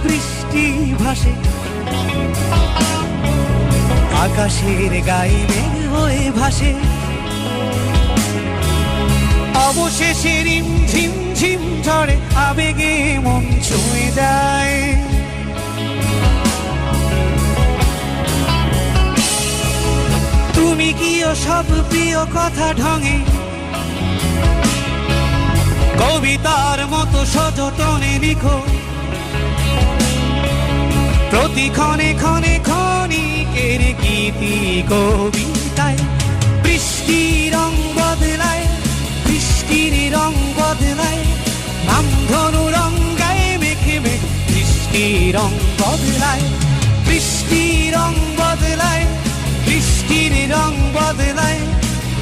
বৃষ্টি ভাসে আকাশের গায়ে মেঘ হয়ে ভাসে, অবশেষে রিমঝিম ঝিম ঝড়ে আবেগে মন ছুঁয়ে যায়। তুমি কি ও সব প্রিয় কথা ঢঙে কবিতার মতো সযতনে লিখো, প্রতি ক্ষণে ক্ষণে ক্ষণিকের গীতি কবিতায় বৃষ্টির রং বদলায়, বৃষ্টির রং বদলায়, রামধনু রং গায়ে মেখে মেখে বৃষ্টির রং বদলায়, বৃষ্টির রং বদলায়, বৃষ্টির রং বদলায়,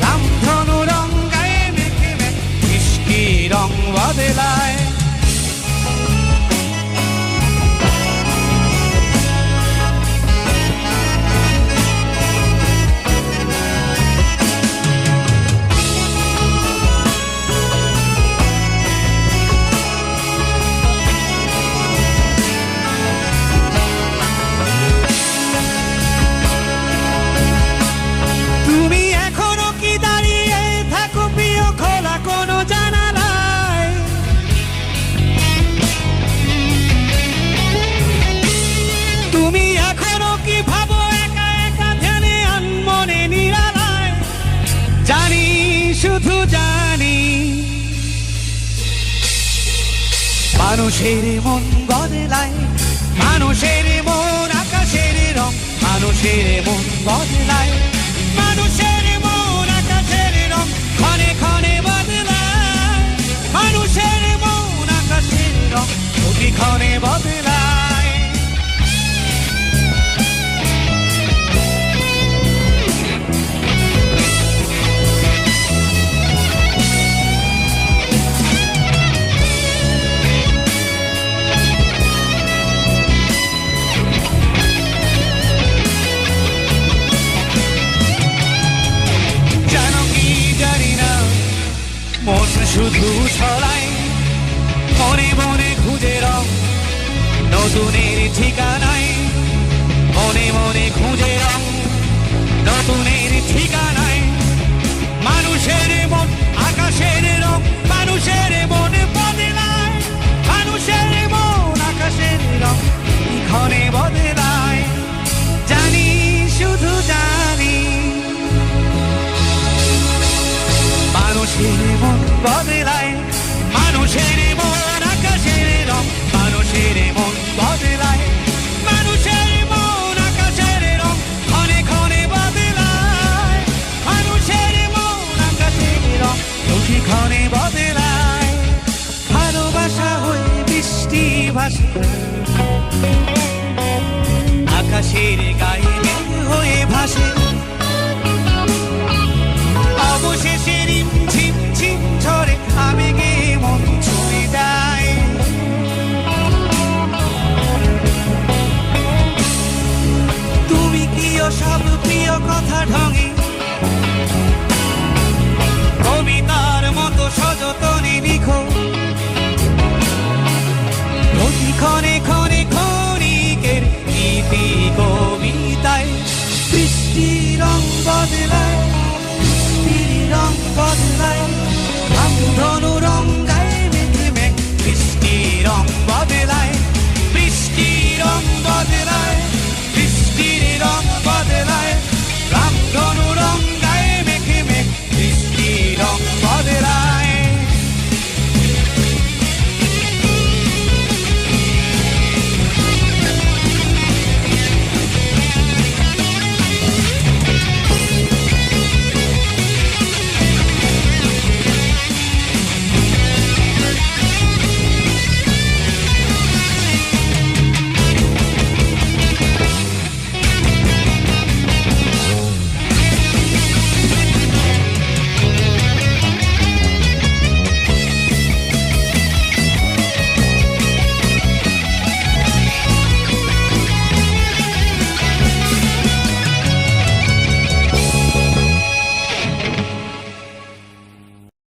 রামধনু রং গায়ে মেখে মেখে বৃষ্টির রং বদলায়। শুধু জানি মানুষের মন বদলায়, মানুষের মন আকাশের রং, মানুষের মন বদলায়, মানুষের মন আকাশের রং ক্ষণে ক্ষণে বদলায়, মানুষের মন আকাশের রং প্রতি ক্ষণে বদলায়। শুধু ছড়াই মনে মনে খুঁজে রং নতুনের ঠিকানায়, মনে মনে খুঁজে রং নতুনের ঠিকানায়, মানুষের মন আকাশের রং, মানুষের মন বদলায়, মানুষের মন আকাশের রং ক্ষণে বদলায়। জানি শুধু জানি মানুষের মন বদলায়, মানুষের মন আকাশের রং, মানুষের মন বদলায়, মানুষের মন আকাশের রং ক্ষণে ক্ষণে বদলায়, মানুষের মন আকাশের রং প্রতি ক্ষণে বদলায়। ভালোবাসা হয়ে বৃষ্টি ভাসে আকাশের গায়ে মেঘ হয়ে ভাসে, অবশেষে রিমঝিম ঝিম ঝড়ে আবেগে মন ছুঁয়ে যায়। তুমি কি ও সব প্রিয় কথা ঢঙে কবিতার মতো সযতনে লিখো, মেলায়